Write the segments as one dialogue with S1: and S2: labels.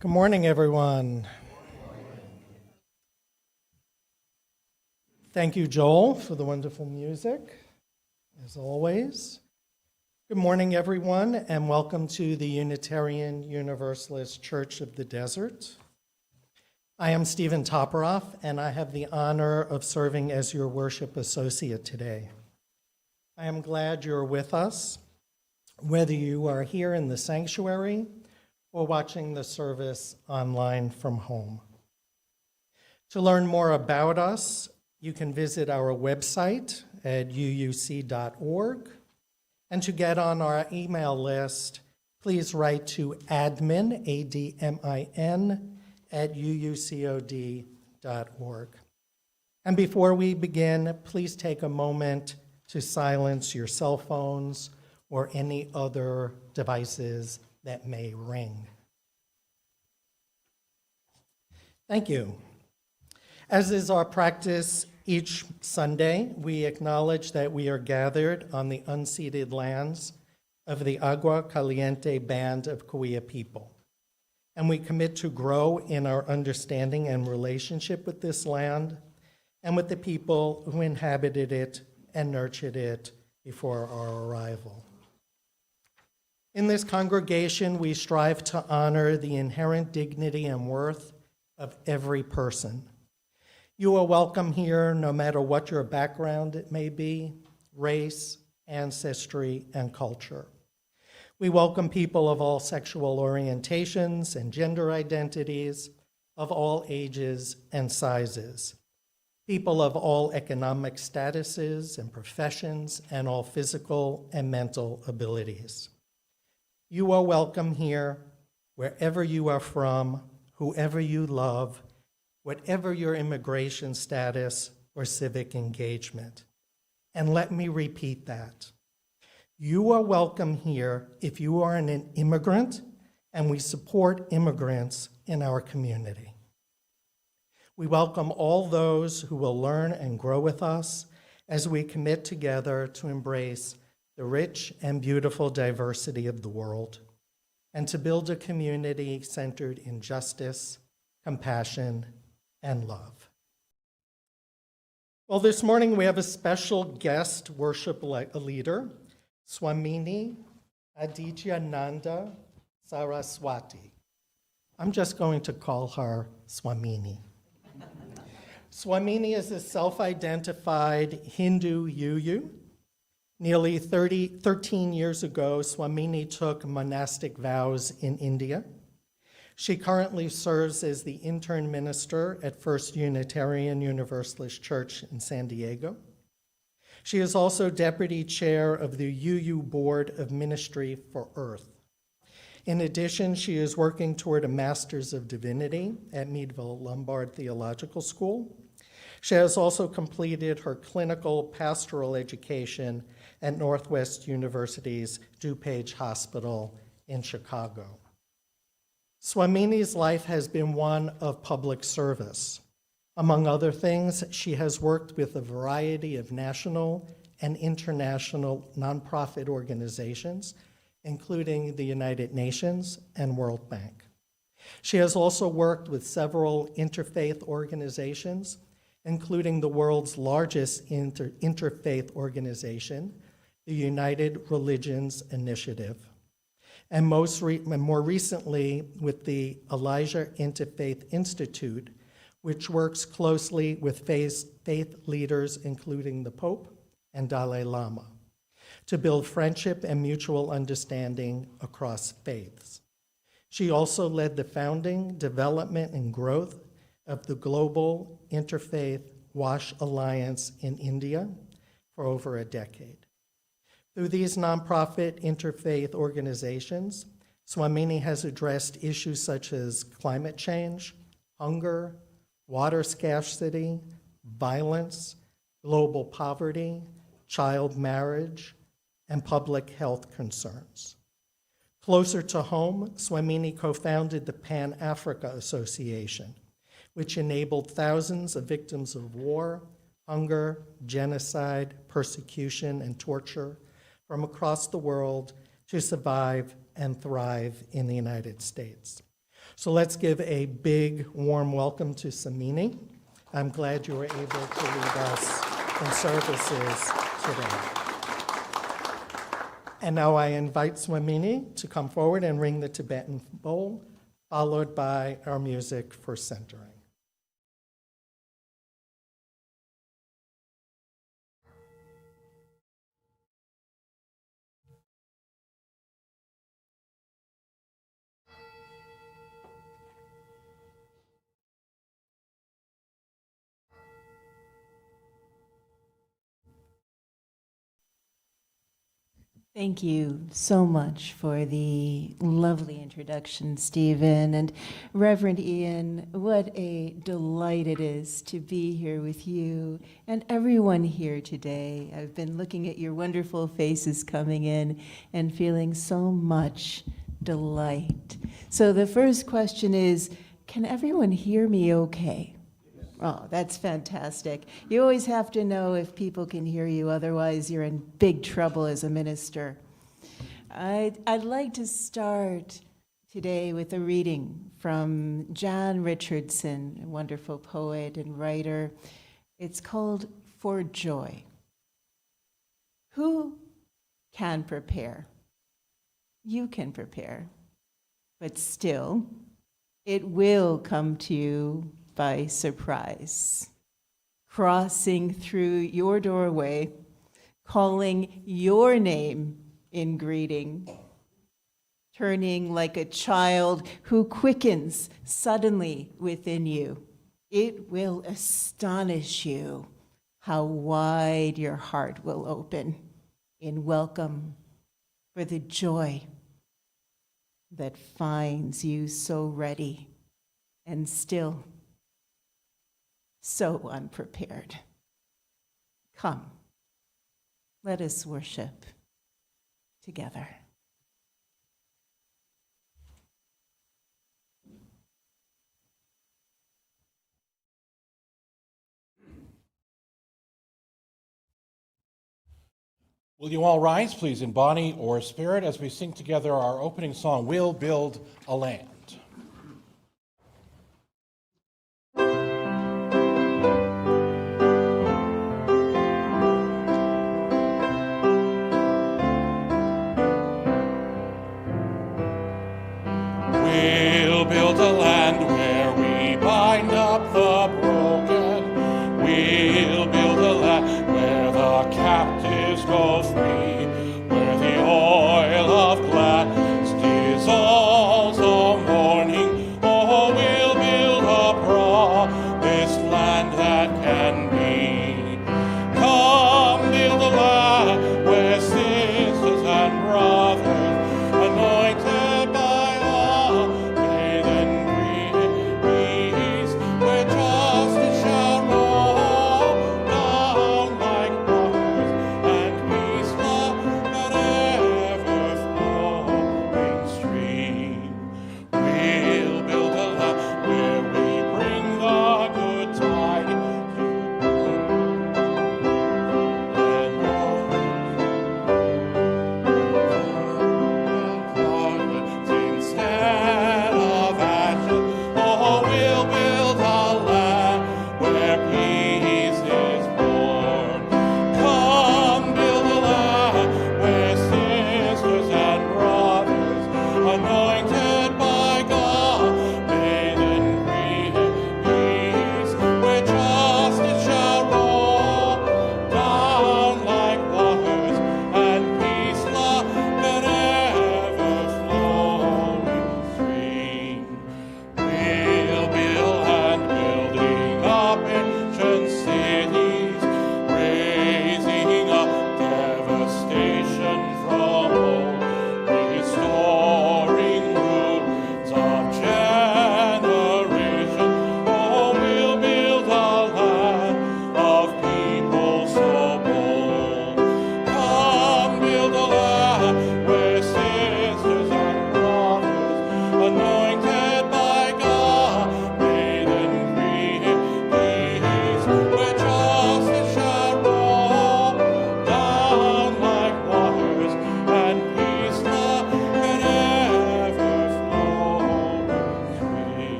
S1: Good morning, everyone. Thank you, Joel, for the wonderful music, as always. Good morning, everyone, and welcome to the Unitarian Universalist Church of the Desert. I am Stephen Toporoff, and I have the honor of serving as your worship associate today. I am glad you're with us, whether you are here in the sanctuary or watching the service online from home. To learn more about us, you can visit our website at uuc.org. And to get on our email list, please write to admin, A-D-M-I-N, at uucod.org. And before we begin, please take a moment to silence your cell phones or any other devices that may ring. Thank you. As is our practice each Sunday, we acknowledge that we are gathered on the unceded lands of the Agua Caliente Band of Cahuilla people, and we commit to grow in our understanding and relationship with this land and with the people who inhabited it and nurtured it before our arrival. In this congregation, we strive to honor the inherent dignity and worth of every person. You are welcome here no matter what your background it may be, race, ancestry, and culture. We welcome people of all sexual orientations and gender identities, of all ages and sizes, people of all economic statuses and professions, and all physical and mental abilities. You are welcome here, wherever you are from, whoever you love, whatever your immigration status or civic engagement. And let me repeat that. You are welcome here if you are an immigrant, and we support immigrants in our community. We welcome all those who will learn and grow with us as we commit together to embrace the rich and beautiful diversity of the world, and to build a community centered in justice, compassion, and love. Well, this morning we have a special guest worship leader, Swamini Adityananda Saraswati. I'm just going to call her Swamini. Swamini is a self-identified Hindu yuyu. Nearly 13 years ago, Swamini took monastic vows in India. She currently serves as the Intern minister at First Unitarian Universalist Church in San Diego. She is also deputy chair of the UU Board of Ministry for Earth. In addition, she is working toward a Master's of Divinity at Meadville Lombard Theological School. She has also completed her clinical pastoral education at Northwest University's DuPage Hospital in Chicago. Swamini's life has been one of public service. Among other things, she has worked with a variety of national and international nonprofit organizations, including the United Nations and World Bank. She has also worked with several interfaith organizations, including the world's largest interfaith organization, the United Religions Initiative, and more recently with the Elijah Interfaith Institute, which works closely with faith leaders, including the Pope and Dalai Lama, to build friendship and mutual understanding across faiths. She also led the founding, development, and growth of the Global Interfaith WASH Alliance in India for over a decade. Through these nonprofit interfaith organizations, Swamini has addressed issues such as climate change, hunger, water scarcity, violence, global poverty, child marriage, and public health concerns. Closer to home, Swamini co-founded the Pan-Africa Association, which enabled thousands of victims of war, hunger, genocide, persecution, and torture from across the world to survive and thrive in the United States. So let's give a big, warm welcome to Swamini. I'm glad you were able to lead us in services today. And now I invite Swamini to come forward and ring the Tibetan bowl, followed by our music for centering.
S2: Thank you so much for the lovely introduction, Stephen. And Reverend Ian, what a delight it is to be here with you and everyone here today. I've been looking at your wonderful faces coming in and feeling so much delight. So the first question is, can everyone hear me okay? Oh, that's fantastic. You always have to know if people can hear you, otherwise you're in big trouble as a minister. I'd like to start today with a reading from John Richardson, a wonderful poet and writer. It's called For Joy. Who can prepare? You can prepare, but still, it will come to you by surprise, crossing through your doorway, calling your name in greeting, turning like a child who quickens suddenly within you. It will astonish you how wide your heart will open in welcome for the joy that finds you so ready and still so unprepared. Come, let us worship together.
S3: Will you all rise, please, in body or spirit, as we sing together our opening song, We'll Build a Land. We'll build a land where we bind up the broken. We'll build a land where the captives go free, where the oil of gladness dissolves the morning.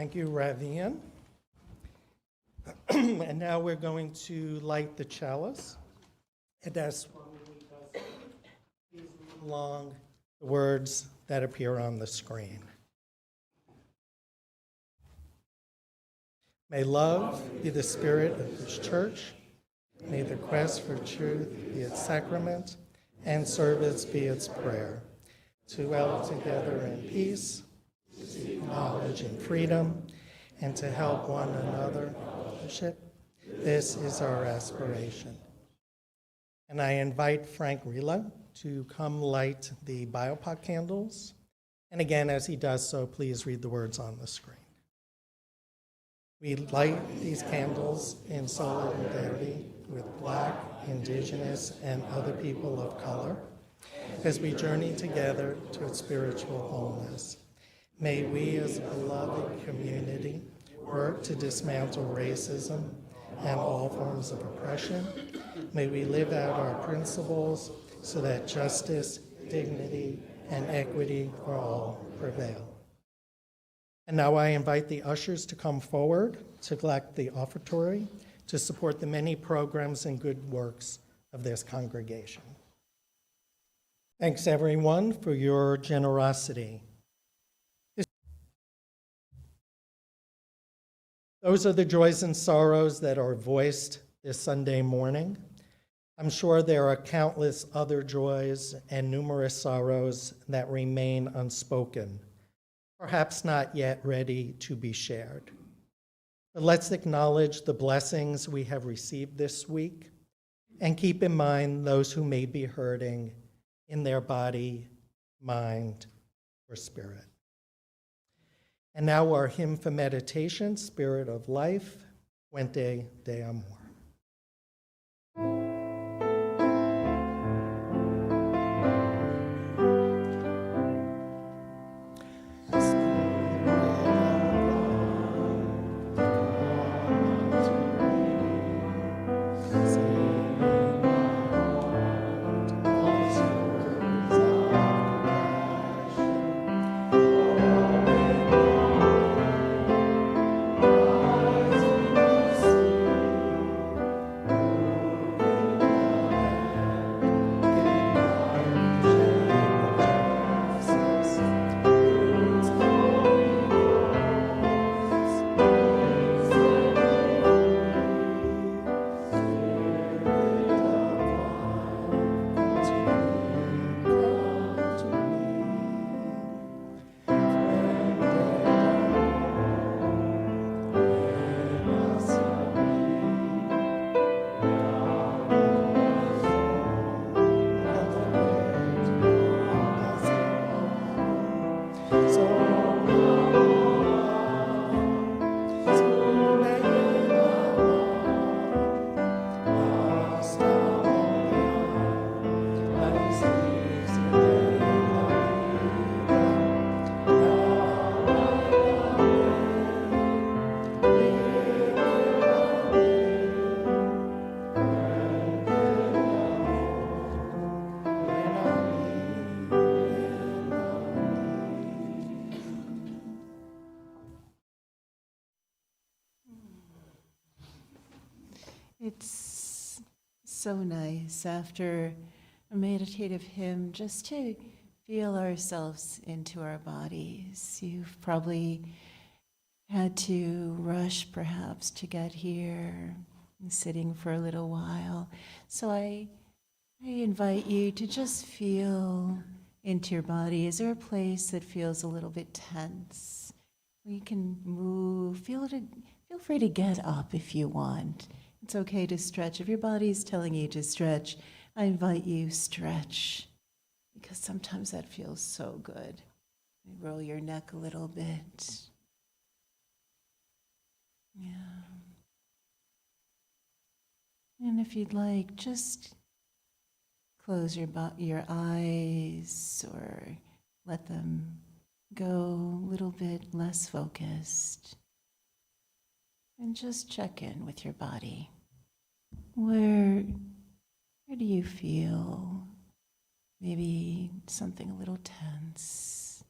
S1: Thank you, Rev Ian. And now we're going to light the chalice. And as Swamini does, please read along the words that appear on the screen. May love be the spirit of this church. May the quest for truth be its sacrament, and service be its prayer. To dwell together in peace, to seek knowledge and freedom, and to help one another in fellowship. This is our aspiration. And I invite Frank Rila to come light the biopod candles. And again, as he does so, please read the words on the screen. We light these candles in solidarity with Black, Indigenous, and other people of color as we journey together to spiritual wholeness. May we as a beloved community work to dismantle racism and all forms of oppression. May we live out our principles so that justice, dignity, and equity for all prevail. And now I invite the ushers to come forward to collect the offertory to support the many programs and good works of this congregation. Thanks, everyone, for your generosity. Those are the joys and sorrows that are voiced this Sunday morning. I'm sure there are countless other joys and numerous sorrows that remain unspoken, perhaps not yet ready to be shared. But let's acknowledge the blessings we have received this week and keep in mind those who may be hurting in their body, mind, or spirit. And now our hymn for meditation, Spirit of Life, Fuente de Amor.
S2: It's so nice after a meditative hymn just to feel ourselves into our bodies. You've probably had to rush perhaps to get here, sitting for a little while. So I invite you to just feel into your body. Is there a place that feels a little bit tense? Where you can move, feel free to get up if you want. It's okay to stretch. If your body's telling you to stretch, I invite you stretch, because sometimes that feels so good. Roll your neck a little bit. Yeah. And if you'd like, just close your eyes or let them go a little bit less focused. And just check in with your body. Where do you feel maybe something a little tense?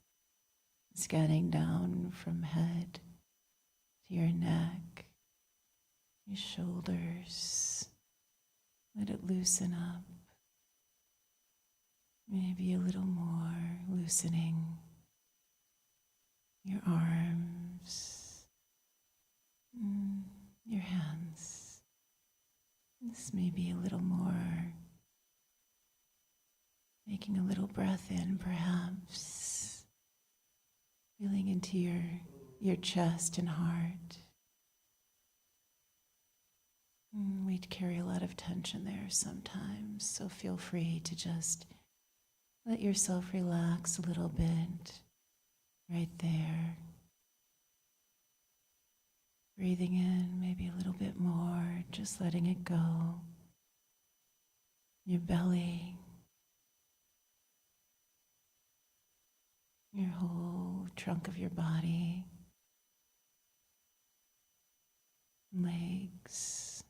S2: Scanning down from head to your neck, your shoulders. Let it loosen up. Maybe a little more, loosening your arms, your hands. This may be a little more, making a little breath in perhaps, feeling into your chest and heart. We carry a lot of tension there sometimes, so feel free to just let yourself relax a little bit right there. Breathing in maybe a little bit more, just letting it go. Your belly, your whole trunk of your body, legs.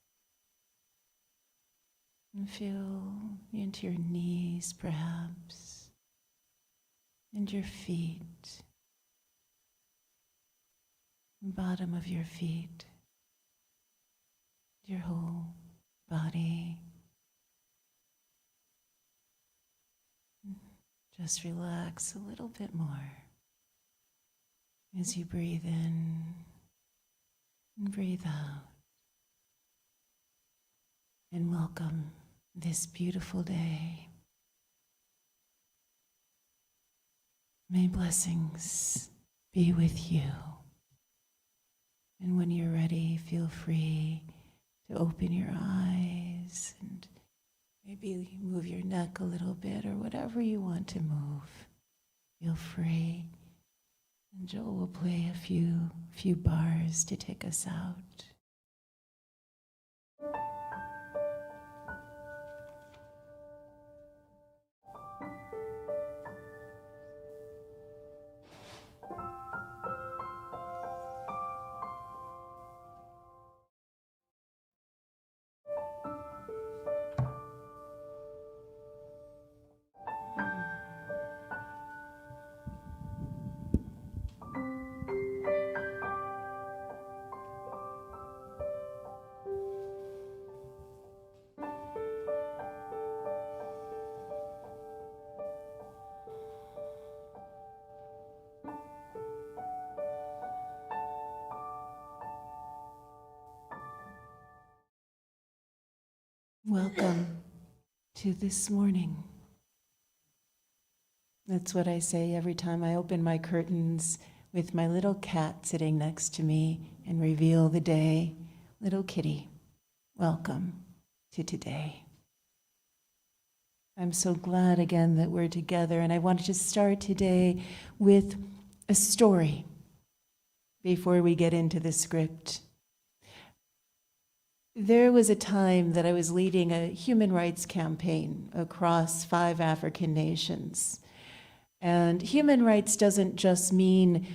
S2: And feel into your knees, perhaps, and your feet, bottom of your feet, your whole body. Just relax a little bit more as you breathe in and breathe out. And welcome this beautiful day. May blessings be with you. And when you're ready, feel free to open your eyes and maybe move your neck a little bit or whatever you want to move. Feel free. And Joel will play a few bars to take us out. Welcome to this morning. That's what I say every time I open my curtains with my little cat sitting next to me and reveal the day. Little kitty, welcome to today. I'm so glad again that we're together, and I wanted to start today with a story before we get into the script. There was a time that I was leading a human rights campaign across 5 African nations. And human rights doesn't just mean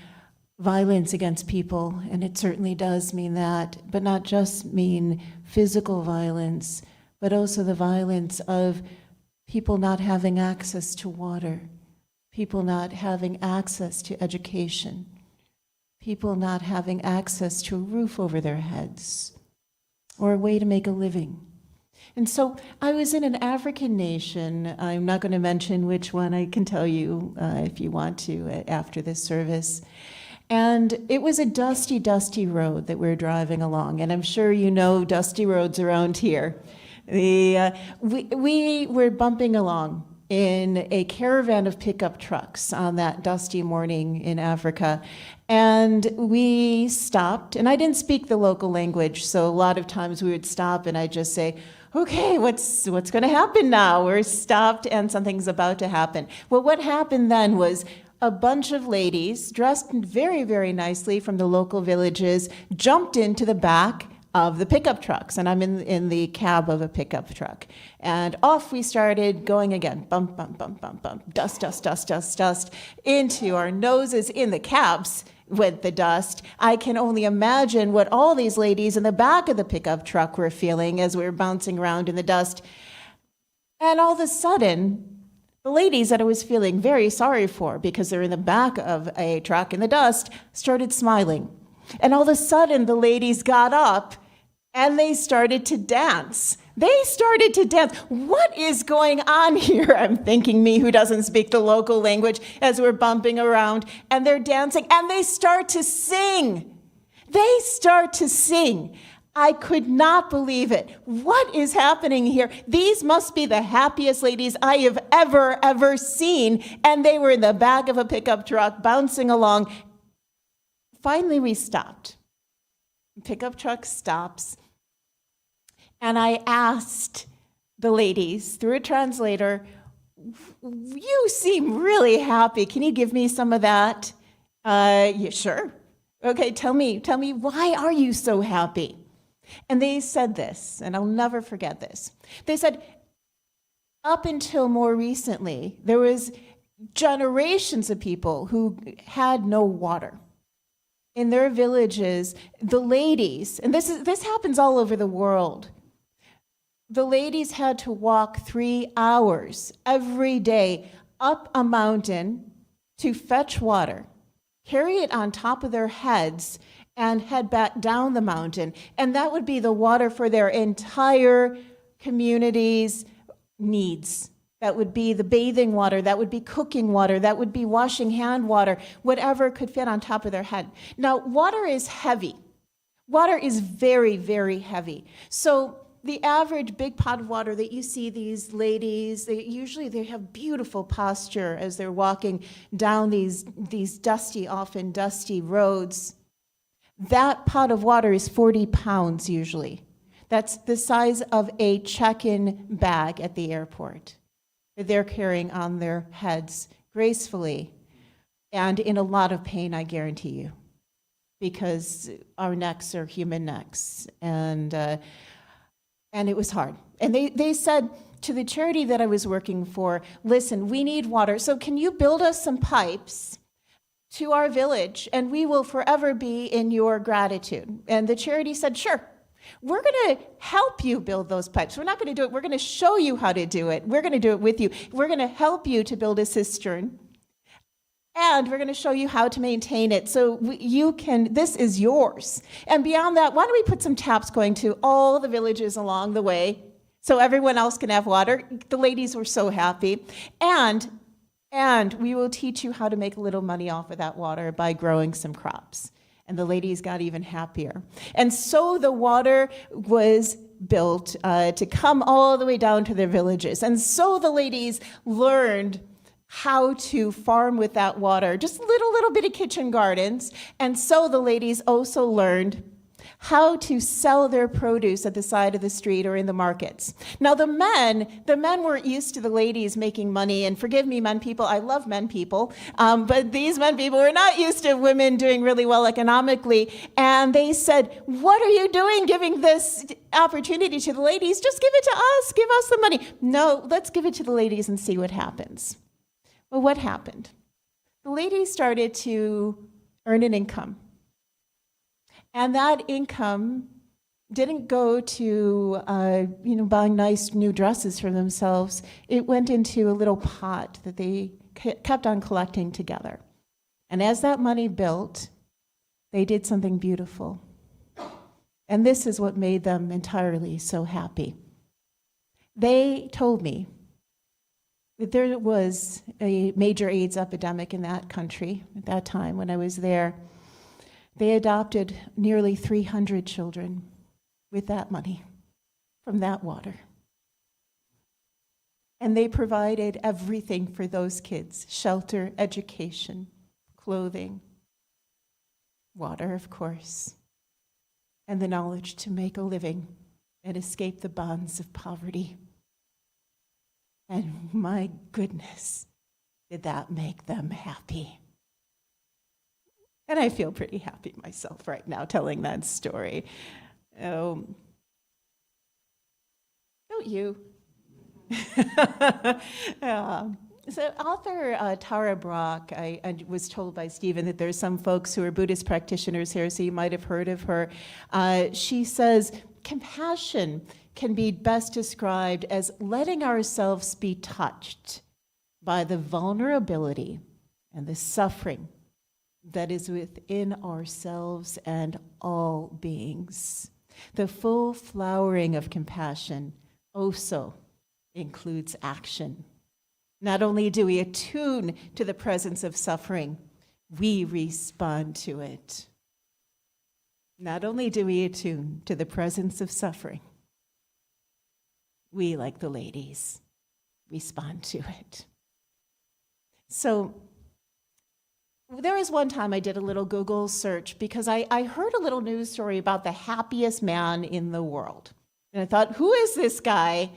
S2: violence against people, and it certainly does mean that, but not just mean physical violence, but also the violence of people not having access to water, people not having access to education, people not having access to a roof over their heads, or a way to make a living. And so I was in an African nation. I'm not going to mention which one. I can tell you if you want to after this service. And it was a dusty, dusty road that we were driving along. And I'm sure you know dusty roads around here. We were bumping along in a caravan of pickup trucks on that dusty morning in Africa. And we stopped, and I didn't speak the local language, so a lot of times we would stop and I'd just say, okay, what's going to happen now? We're stopped and something's about to happen. Well, what happened then was a bunch of ladies dressed very, very nicely from the local villages jumped into the back of the pickup trucks, and I'm in the cab of a pickup truck. And off we started going again, bump, bump, bump, bump, bump, dust, dust, dust, dust, dust, into our noses in the cabs with the dust. I can only imagine what all these ladies in the back of the pickup truck were feeling as we were bouncing around in the dust. And all of a sudden, the ladies that I was feeling very sorry for because they're in the back of a truck in the dust started smiling. And all of a sudden, the ladies got up and they started to dance. They started to dance. What is going on here? I'm thinking, me who doesn't speak the local language, as we're bumping around, and they're dancing, and they start to sing. They start to sing. I could not believe it. What is happening here? These must be the happiest ladies I have ever seen. And they were in the back of a pickup truck, bouncing along. Finally, we stopped. Pickup truck stops. And I asked the ladies through a translator, you seem really happy. Can you give me some of that? Yeah, sure. Okay, tell me, why are you so happy? And they said this, and I'll never forget this. They said, up until more recently, there was generations of people who had no water. In their villages, the ladies, and this happens all over the world, the ladies had to walk 3 hours every day up a mountain to fetch water, carry it on top of their heads, and head back down the mountain. And that would be the water for their entire community's needs. That would be the bathing water, that would be cooking water, that would be washing hand water, whatever could fit on top of their head. Now, water is heavy. Water is very, very heavy. So the average big pot of water that you see these ladies, they have beautiful posture as they're walking down these often dusty roads. That pot of water is 40 pounds usually. That's the size of a check-in bag at the airport that they're carrying on their heads gracefully and in a lot of pain, I guarantee you, because our necks are human necks. And it was hard. And they said to the charity that I was working for, listen, we need water, so can you build us some pipes to our village, and we will forever be in your gratitude. And the charity said, sure, we're going to help you build those pipes. We're not going to do it. We're going to show you how to do it. We're going to do it with you. We're going to help you to build a cistern. And we're going to show you how to maintain it so you can, this is yours. And beyond that, why don't we put some taps going to all the villages along the way so everyone else can have water? The ladies were so happy. And we will teach you how to make a little money off of that water by growing some crops. And the ladies got even happier. And so the water was built to come all the way down to their villages. And so the ladies learned how to farm with that water, just little bitty kitchen gardens. And so the ladies also learned how to sell their produce at the side of the street or in the markets. Now the men weren't used to the ladies making money, and forgive me, men people, I love men people, but these men people were not used to women doing really well economically, and they said, what are you doing giving this opportunity to the ladies? Just give it to us, give us the money. No, let's give it to the ladies and see what happens. Well, what happened? The ladies started to earn an income. And that income didn't go to, buying nice new dresses for themselves. It went into a little pot that they kept on collecting together. And as that money built, they did something beautiful. And this is what made them entirely so happy. They told me that there was a major AIDS epidemic in that country at that time when I was there. They adopted nearly 300 children with that money from that water. And they provided everything for those kids: shelter, education, clothing, water, of course, and the knowledge to make a living and escape the bonds of poverty. And my goodness, did that make them happy. And I feel pretty happy myself right now telling that story. Don't you? So author Tara Brach, I was told by Stephen that there's some folks who are Buddhist practitioners here, so you might have heard of her. She says, compassion can be best described as letting ourselves be touched by the vulnerability and the suffering that is within ourselves and all beings. The full flowering of compassion also includes action. Not only do we attune to the presence of suffering, we respond to it. Not only do we attune to the presence of suffering, we, like the ladies, respond to it. So there was one time I did a little Google search because I heard a little news story about the happiest man in the world. And I thought, who is this guy?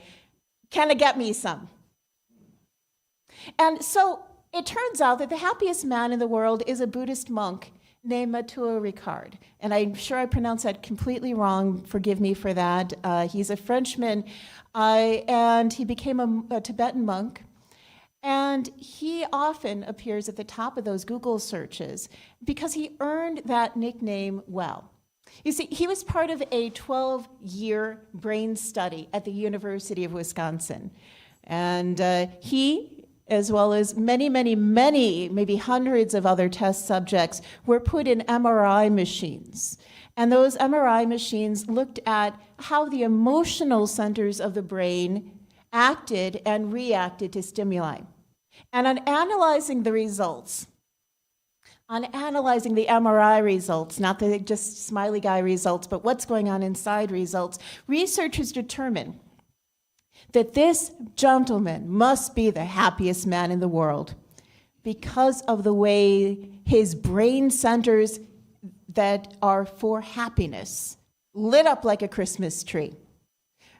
S2: Can it get me some? And so it turns out that the happiest man in the world is a Buddhist monk named Matteo Ricard. And I'm sure I pronounced that completely wrong. Forgive me for that. He's a Frenchman, and he became a Tibetan monk. And he often appears at the top of those Google searches because he earned that nickname well. You see, he was part of a 12-year brain study at the University of Wisconsin. And he, as well as many, maybe hundreds of other test subjects, were put in MRI machines. And those MRI machines looked at how the emotional centers of the brain acted and reacted to stimuli. And on analyzing the results, on analyzing the MRI results, not the just smiley guy results, but what's going on inside results, researchers determined that this gentleman must be the happiest man in the world because of the way his brain centers that are for happiness lit up like a Christmas tree.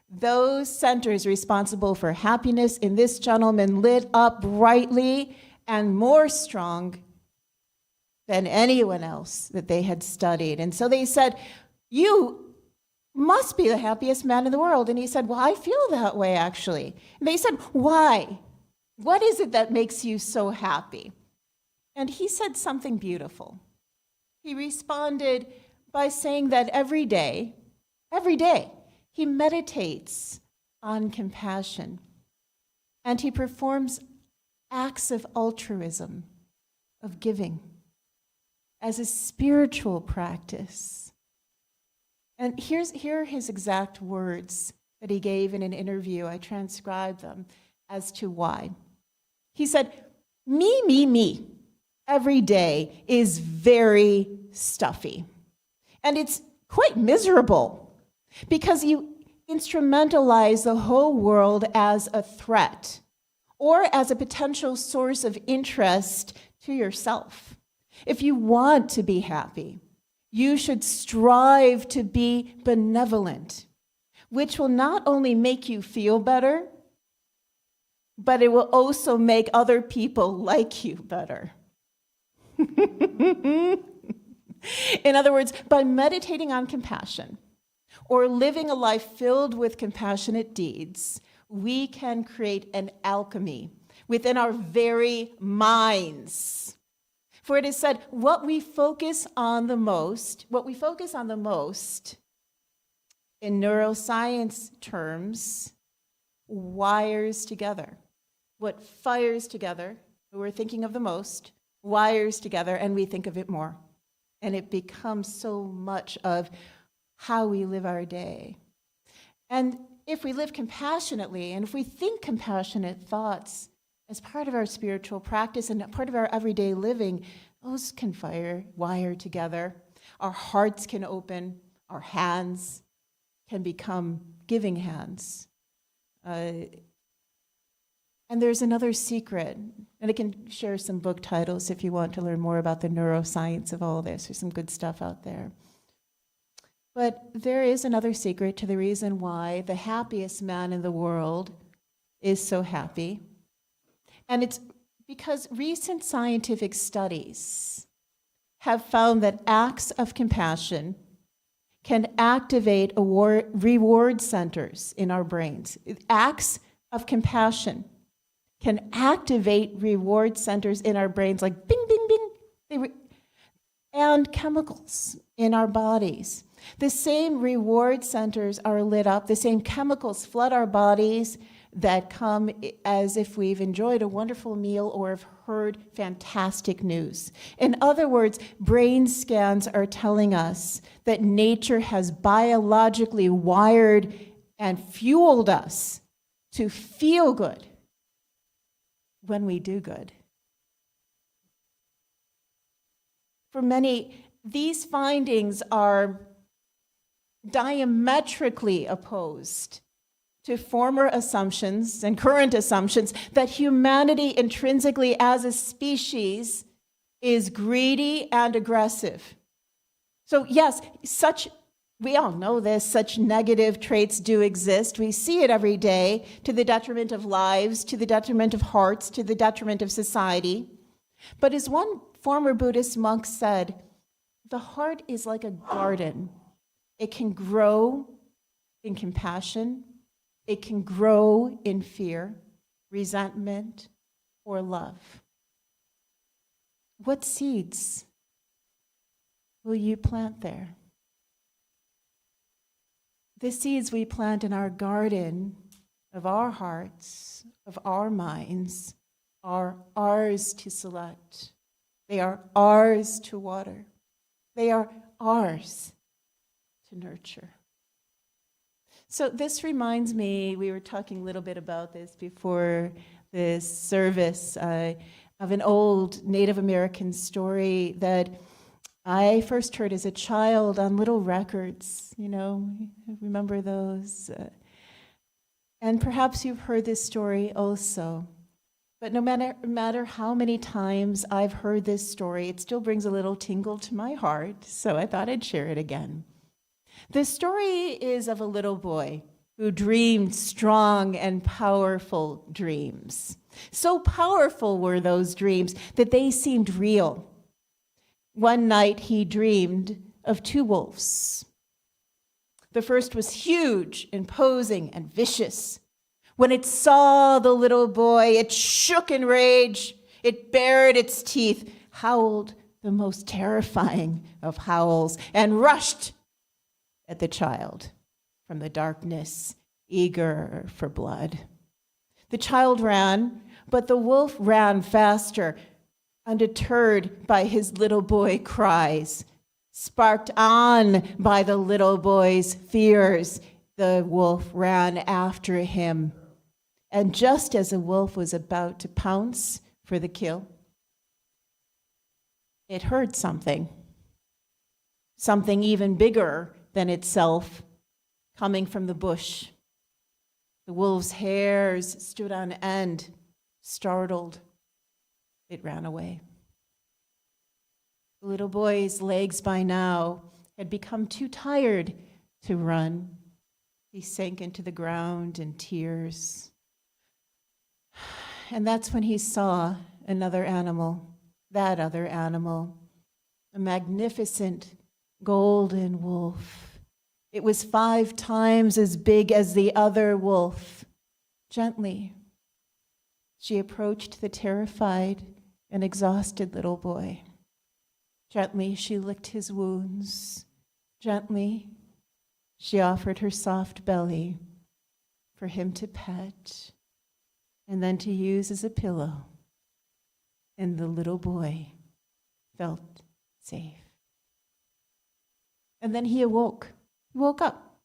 S2: Those centers responsible for happiness in this gentleman lit up brightly and more strong than anyone else that they had studied. And so they said, you must be the happiest man in the world. And he said, well, I feel that way, actually. And they said, why? What is it that makes you so happy? And he said something beautiful. He responded by saying that every day, he meditates on compassion, and he performs acts of altruism, of giving, as a spiritual practice. And here are his exact words that he gave in an interview. I transcribed them as to why. He said, me, every day is very stuffy. And it's quite miserable because you instrumentalize the whole world as a threat or as a potential source of interest to yourself. If you want to be happy, you should strive to be benevolent, which will not only make you feel better, but it will also make other people like you better. In other words, by meditating on compassion or living a life filled with compassionate deeds, we can create an alchemy within our very minds. For it is said, what we focus on the most in neuroscience terms, wires together. What fires together, we're thinking of the most, wires together, and we think of it more. And it becomes so much of how we live our day. And if we live compassionately, and if we think compassionate thoughts as part of our spiritual practice and part of our everyday living, those can wire together. Our hearts can open, our hands can become giving hands. And there's another secret, and I can share some book titles if you want to learn more about the neuroscience of all this. There's some good stuff out there. But there is another secret to the reason why the happiest man in the world is so happy. And it's because recent scientific studies have found that acts of compassion can activate reward centers in our brains. Acts of compassion can activate reward centers in our brains, like bing, bing, bing, and chemicals in our bodies. The same reward centers are lit up, the same chemicals flood our bodies that come as if we've enjoyed a wonderful meal or have heard fantastic news. In other words, brain scans are telling us that nature has biologically wired and fueled us to feel good when we do good. For many, these findings are diametrically opposed to former assumptions and current assumptions that humanity intrinsically as a species is greedy and aggressive. So yes, we all know this, such negative traits do exist. We see it every day to the detriment of lives, to the detriment of hearts, to the detriment of society. But as one former Buddhist monk said, the heart is like a garden. It can grow in compassion. It can grow in fear, resentment, or love. What seeds will you plant there? The seeds we plant in our garden of our hearts, of our minds, are ours to select. They are ours to water. They are ours to nurture. So this reminds me, we were talking a little bit about this before this service, of an old Native American story that I first heard as a child on little records, remember those? And perhaps you've heard this story also. But no matter how many times I've heard this story, it still brings a little tingle to my heart, so I thought I'd share it again. The story is of a little boy who dreamed strong and powerful dreams. So powerful were those dreams that they seemed real. One night he dreamed of two wolves. The first was huge, imposing, and vicious. When it saw the little boy, it shook in rage. It bared its teeth, howled the most terrifying of howls, and rushed at the child from the darkness, eager for blood. The child ran, but the wolf ran faster, undeterred by his little boy cries. Sparked on by the little boy's fears, the wolf ran after him. And just as the wolf was about to pounce for the kill, it heard something even bigger than itself, coming from the bush. The wolf's hairs stood on end, startled. It ran away. The little boy's legs by now had become too tired to run. He sank into the ground in tears. And that's when he saw another animal, that other animal, a magnificent golden wolf. It was 5 times as big as the other wolf. Gently, she approached the terrified and exhausted little boy. Gently, she licked his wounds. Gently, she offered her soft belly for him to pet and then to use as a pillow. And the little boy felt safe. And then he awoke. He woke up.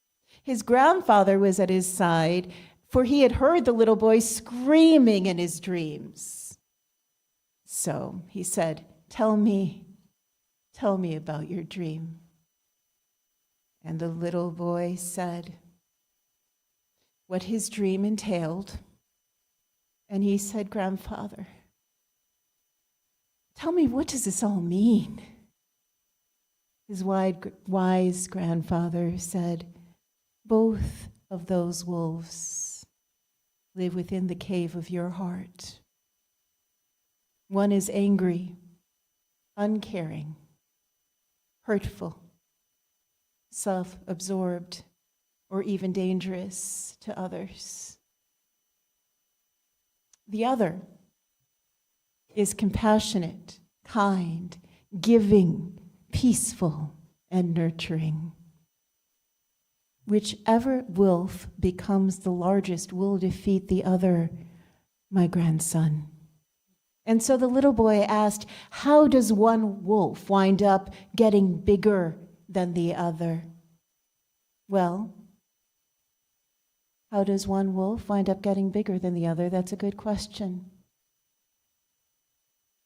S2: His grandfather was at his side, for he had heard the little boy screaming in his dreams. So he said, Tell me about your dream. And the little boy said what his dream entailed. And he said, Grandfather, tell me, what does this all mean? His wise grandfather said, both of those wolves live within the cave of your heart. One is angry, uncaring, hurtful, self-absorbed, or even dangerous to others. The other is compassionate, kind, giving, peaceful, and nurturing. Whichever wolf becomes the largest will defeat the other, my grandson. And so the little boy asked, how does one wolf wind up getting bigger than the other? Well, how does one wolf wind up getting bigger than the other? That's a good question.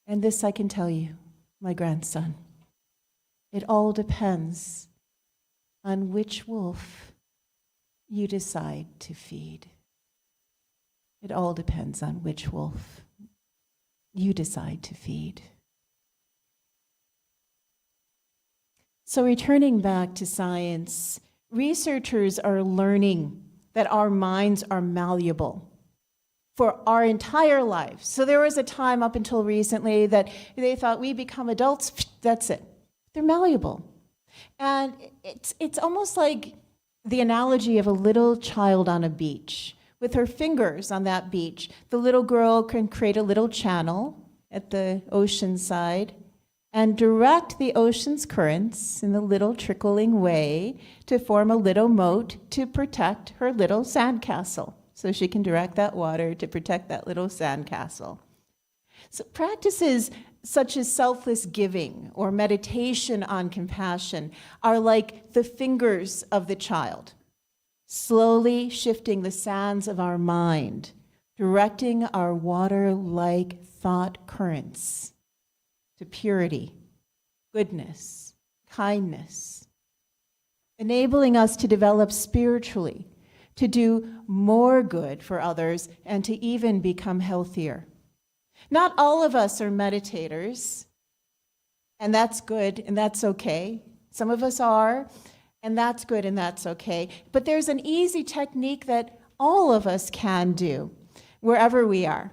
S2: And this I can tell you, my grandson. It all depends on which wolf you decide to feed. It all depends on which wolf you decide to feed. So returning back to science, researchers are learning that our minds are malleable for our entire lives. So there was a time up until recently that they thought we become adults, that's it. They're malleable. And it's almost like the analogy of a little child on a beach. With her fingers on that beach, the little girl can create a little channel at the ocean side and direct the ocean's currents in a little trickling way to form a little moat to protect her little sandcastle. So she can direct that water to protect that little sandcastle. So practices such as selfless giving or meditation on compassion are like the fingers of the child, slowly shifting the sands of our mind, directing our water-like thought currents to purity, goodness, kindness, enabling us to develop spiritually, to do more good for others, and to even become healthier. Not all of us are meditators, and that's good, and that's okay. Some of us are, and that's good, and that's okay. But there's an easy technique that all of us can do, wherever we are.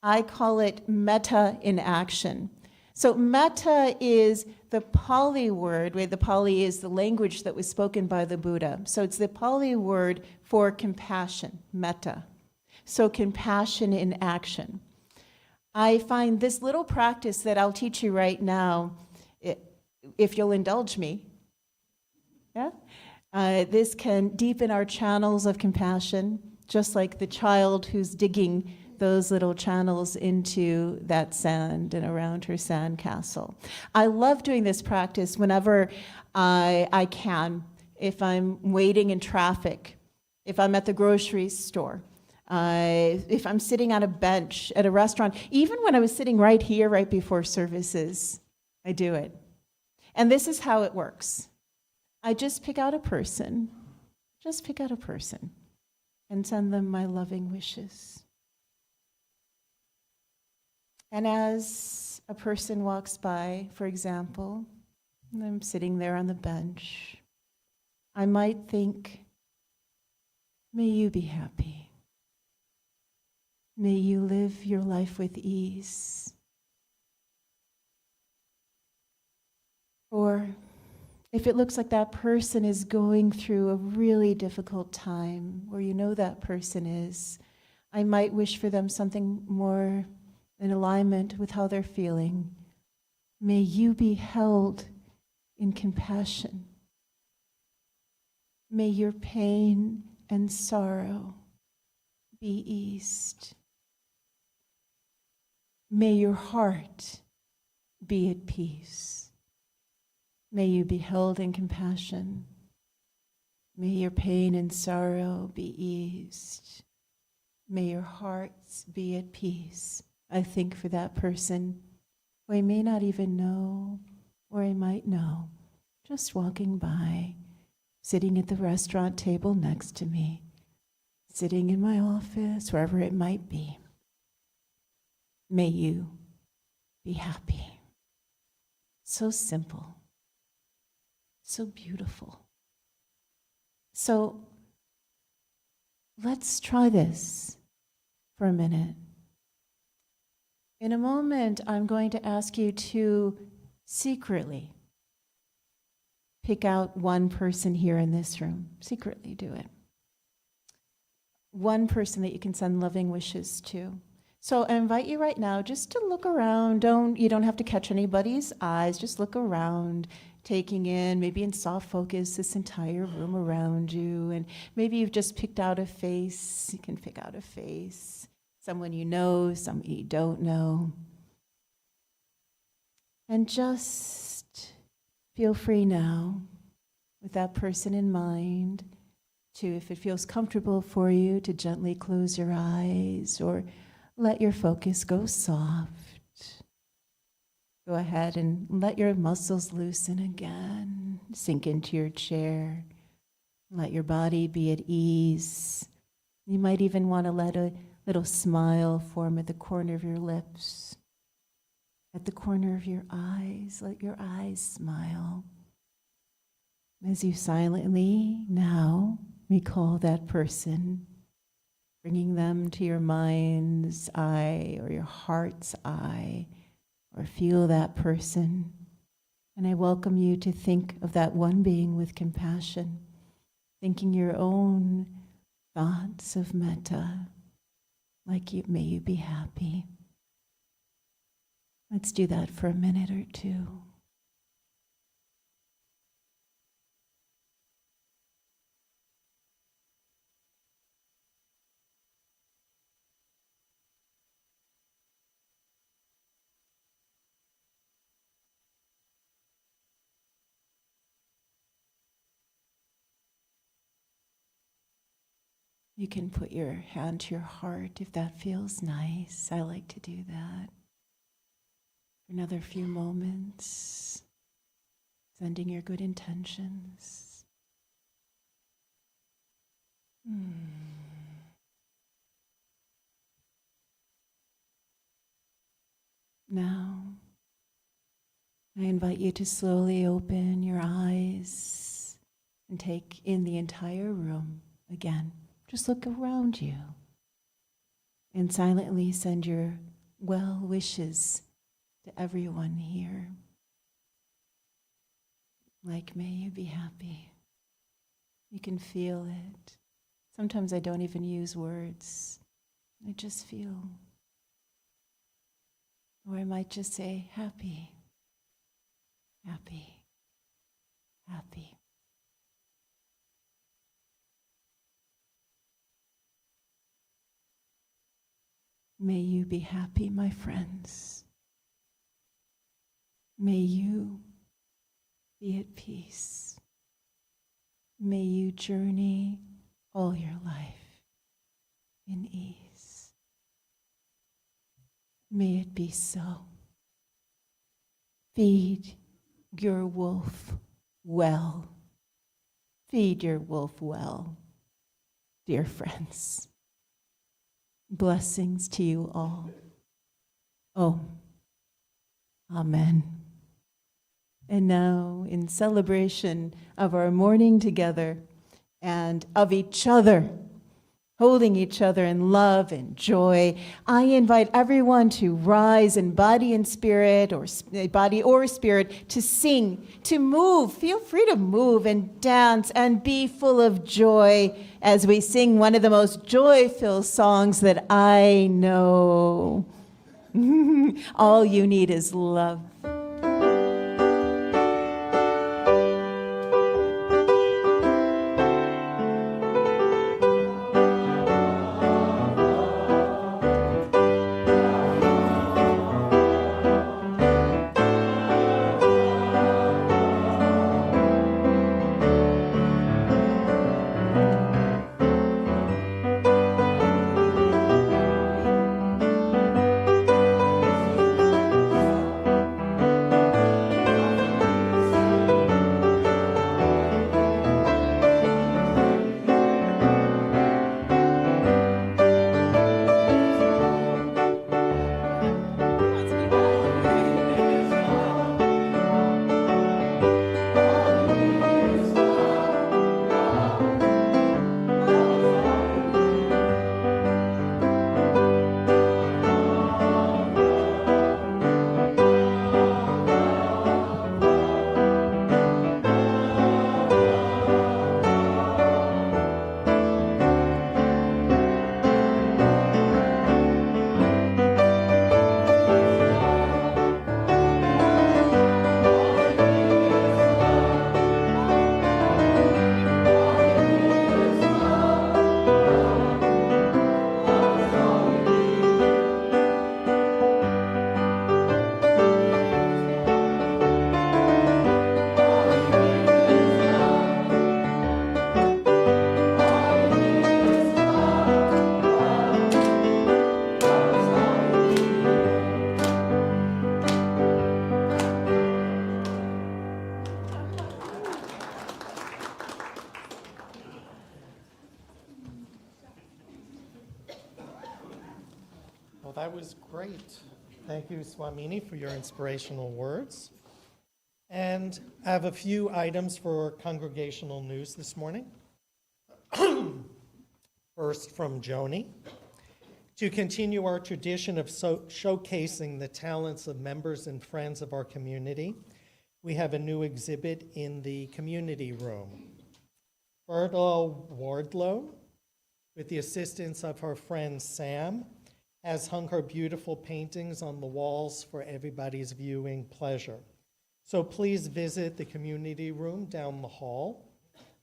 S2: I call it metta in action. So metta is the Pali word, where the Pali is the language that was spoken by the Buddha. So it's the Pali word for compassion, metta. So compassion in action. I find this little practice that I'll teach you right now, if you'll indulge me, this can deepen our channels of compassion, just like the child who's digging those little channels into that sand and around her sandcastle. I love doing this practice whenever I can, if I'm waiting in traffic, if I'm at the grocery store, if I'm sitting on a bench at a restaurant, even when I was sitting right here, right before services, I do it. And this is how it works. I just pick out a person, and send them my loving wishes. And as a person walks by, for example, and I'm sitting there on the bench, I might think, may you be happy. May you live your life with ease. Or if it looks like that person is going through a really difficult time, or you know that person is, I might wish for them something more in alignment with how they're feeling. May you be held in compassion. May your pain and sorrow be eased. May your heart be at peace. May you be held in compassion. May your pain and sorrow be eased. May your hearts be at peace. I think for that person who I may not even know, or I might know, just walking by, sitting at the restaurant table next to me, sitting in my office, wherever it might be. May you be happy. So simple, so beautiful. So let's try this for a minute. In a moment, I'm going to ask you to secretly pick out one person here in this room. Secretly do it. One person that you can send loving wishes to. So I invite you right now just to look around. You don't have to catch anybody's eyes. Just look around. taking in, maybe in soft focus, this entire room around you. And maybe you've just picked out a face. You can pick out a face. Someone you know, someone you don't know. And just feel free now, with that person in mind, to, if it feels comfortable for you, to gently close your eyes or let your focus go soft. Go ahead and let your muscles loosen again. Sink into your chair. Let your body be at ease. You might even want to let a little smile form at the corner of your lips. At the corner of your eyes, let your eyes smile. As you silently now recall that person, bringing them to your mind's eye or your heart's eye, or feel that person. And I welcome you to think of that one being with compassion, thinking your own thoughts of metta, like may you be happy. Let's do that for a minute or two. You can put your hand to your heart if that feels nice. I like to do that. For another few moments, sending your good intentions. Now, I invite you to slowly open your eyes and take in the entire room again. Just look around you and silently send your well wishes to everyone here. Like, may you be happy. You can feel it. Sometimes I don't even use words. I just feel. Or I might just say, happy, happy, happy. May you be happy, my friends. May you be at peace. May you journey all your life in ease. May it be so. Feed your wolf well. Feed your wolf well, dear friends. Blessings to you all. Oh, amen. And now, in celebration of our morning together and of each other, holding each other in love and joy, I invite everyone to rise in body and spirit, or body or spirit, to sing, to move. Feel free to move and dance and be full of joy as we sing one of the most joy-filled songs that I know. All you need is love.
S1: Well, that was great. Thank you, Swamini, for your inspirational words. And I have a few items for congregational news this morning. First from Joni. To continue our tradition of showcasing the talents of members and friends of our community, we have a new exhibit in the community room. Berto Wardlow, with the assistance of her friend Sam, has hung her beautiful paintings on the walls for everybody's viewing pleasure. So please visit the community room down the hall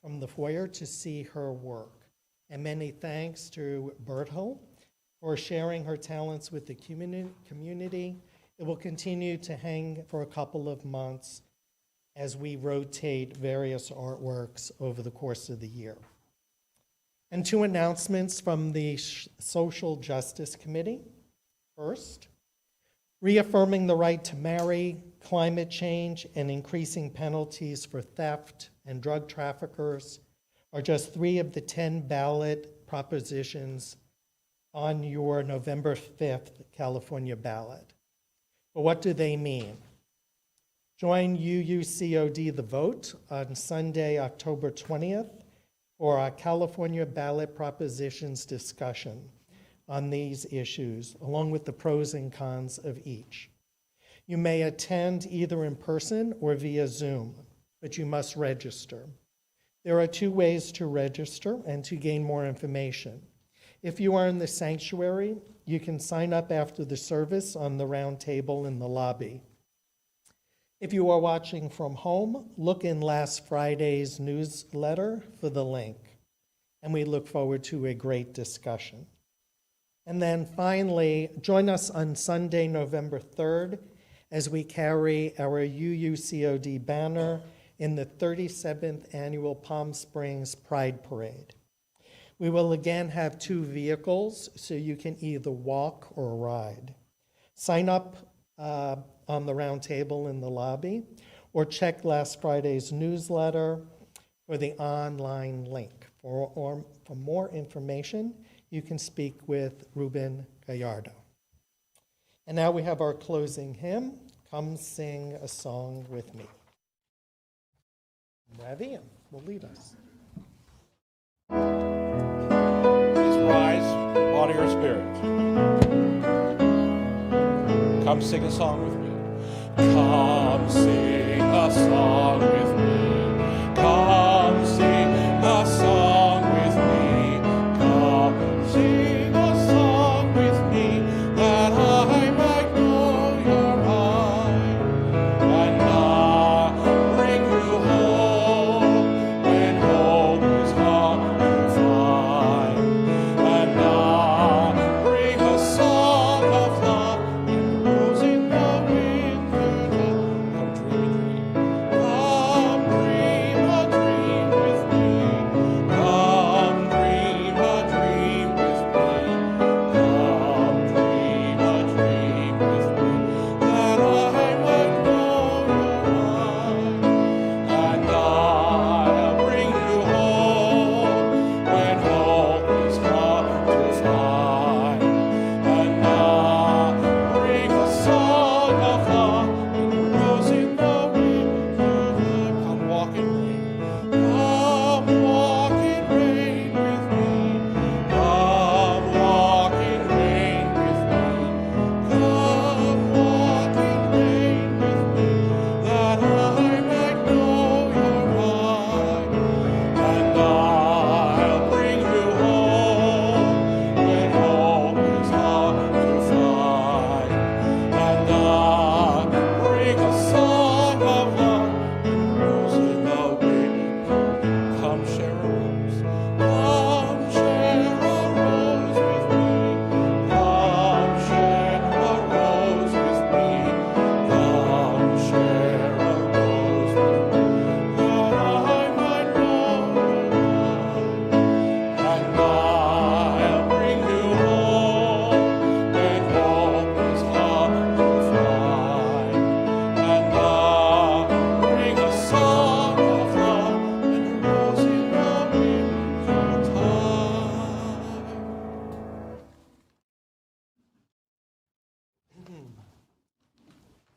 S1: from the foyer to see her work. And many thanks to Berto for sharing her talents with the community. It will continue to hang for a couple of months as we rotate various artworks over the course of the year. And two announcements from the Social Justice Committee. First, reaffirming the right to marry, climate change, and increasing penalties for theft and drug traffickers are just 3 of the 10 ballot propositions on your November 5th California ballot. But what do they mean? Join UUCOD The Vote on Sunday, October 20th for our California ballot propositions discussion on these issues, along with the pros and cons of each. You may attend either in person or via Zoom, but you must register. There are 2 ways to register and to gain more information. If you are in the sanctuary, you can sign up after the service on the round table in the lobby. If you are watching from home, look in last Friday's newsletter for the link. And we look forward to a great discussion. And then finally, join us on Sunday, November 3rd, as we carry our UUCOD banner in the 37th Annual Palm Springs Pride Parade. We will again have 2 vehicles, so you can either walk or ride. Sign up on the round table in the lobby, or check last Friday's newsletter for the online link. For more information, you can speak with Ruben Gallardo. And now we have our closing hymn, Come Sing a Song with Me. Ravi will lead us.
S3: Please rise, body or spirit. Come sing a song with me. Come sing a song with me. Come sing a song with me. Come sing a song with me, that I might know your eye, and I bring you home when home is hard to find, and I bring a song of love and rose in the winter time. Come dream a dream. Come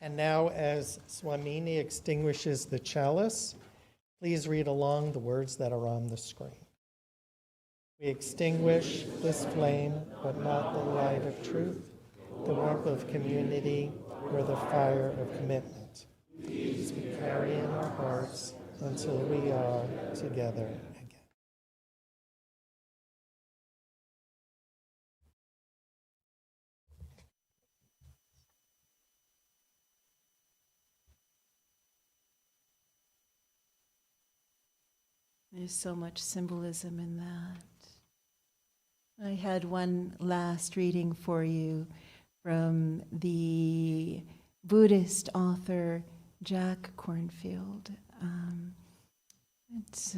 S1: And now, as Swamini extinguishes the chalice, please read along the words that are on the screen. We extinguish this flame, but not the light of truth, the warmth of community, or the fire of commitment. These we carry in our hearts until we are together again.
S2: There's so much symbolism in that. I had one last reading for you from the Buddhist author Jack Kornfield. It's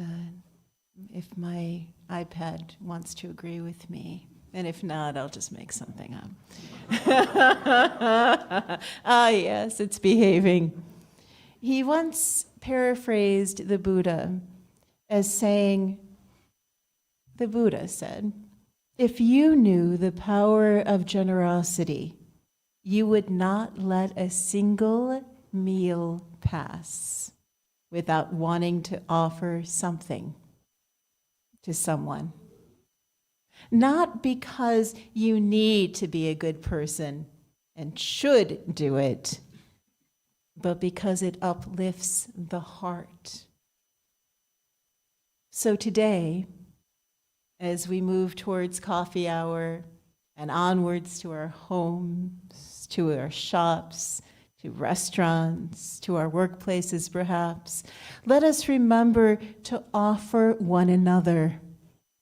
S2: if my iPad wants to agree with me, and if not, I'll just make something up. Ah, yes, it's behaving. He once paraphrased the Buddha as saying, the Buddha said, "If you knew the power of generosity, you would not let a single meal pass without wanting to offer something to someone. Not because you need to be a good person and should do it, but because it uplifts the heart." So today, as we move towards coffee hour and onwards to our homes, to our shops, to restaurants, to our workplaces perhaps, let us remember to offer one another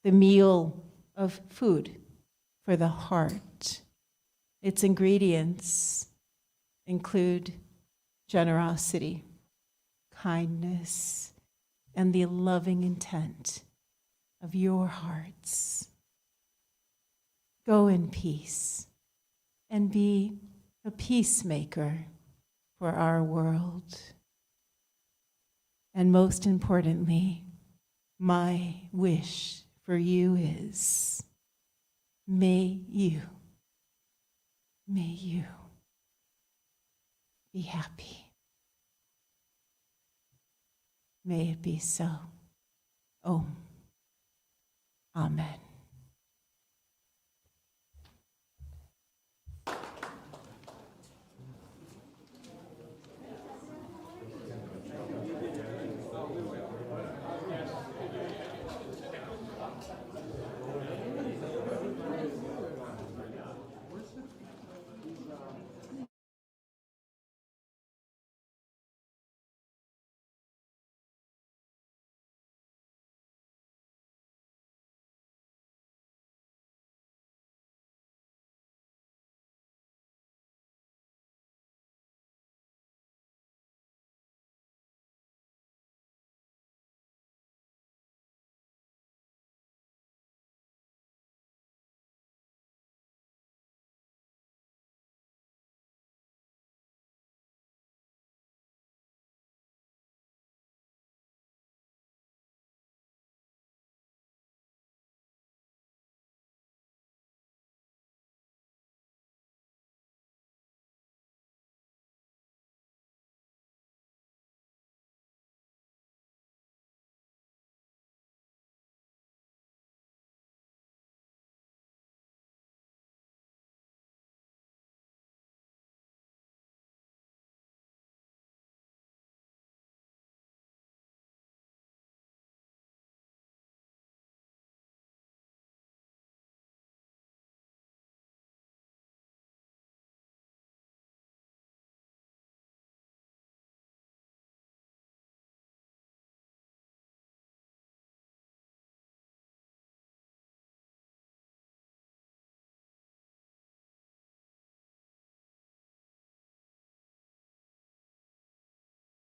S2: the meal of food for the heart. Its ingredients include generosity, kindness, and the loving intent of your hearts. Go in peace and be a peacemaker for our world. And most importantly, my wish for you is, may you be happy. May it be so. Om. Amen.